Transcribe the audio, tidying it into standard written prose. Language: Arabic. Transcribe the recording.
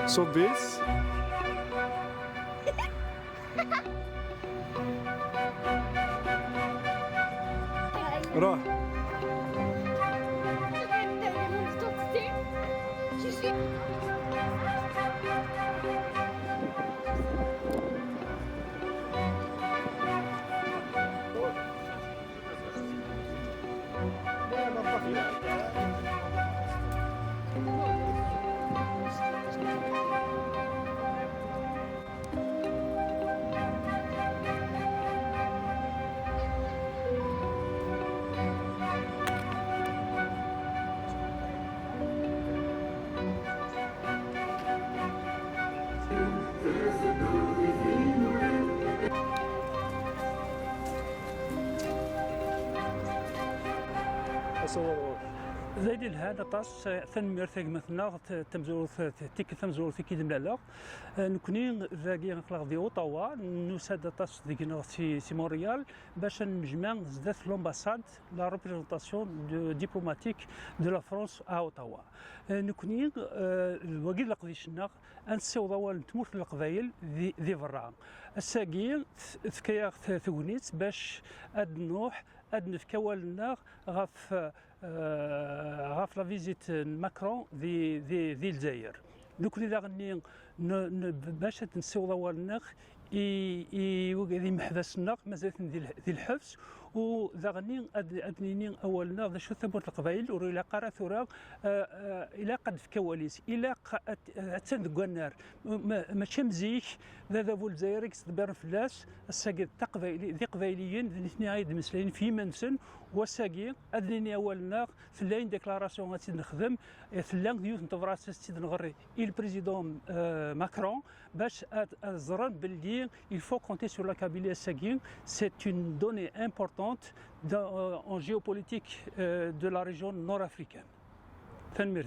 So this راه أصور زايد هذا طاس ثن مرتق مثلا تمزور تيك تمزور في كيد ملالا نكوني زاكي خلاص دي اوتاوا نساد طاس ديكنا سي مونريال باش نجمع زدات لومباساد لا ريبريزونطاسيون ديبلوماتيك دو لا فرونس ا اوتاوا نكوني الوكيل القديشنا انسيو ضوال تموت القبايل ذي فرا الساقي ثكيا ثونيت باش اد نوح اد نفكوالنا غاف غاف لا فيزيت ماكرون ذي الجزائر دوك اللي غني باش نسيو ضوالنا ذي محبسنا مازال ذي الحبس وذا غني ادنيني اولنا ذا شو ثبوت القبائل الى قرا ثورا الى قد في كواليس الى تند النار ماشي مزيك ذا بول الجزائر كتدبر فلاس الساقي تقبايلي ذي قبايليين ذي اثنين عيد مسلين في منسن وساقي ادنيني اولنا في اللاين ديكلاراسيون غادي نخدم في اللاين ديوت نتفراس تي نغري البريزيدون ماكرون باش زران باللي il faut compter sur la Kabylie Seguin. C'est une donnée importante en géopolitique de la région nord-africaine. Fin de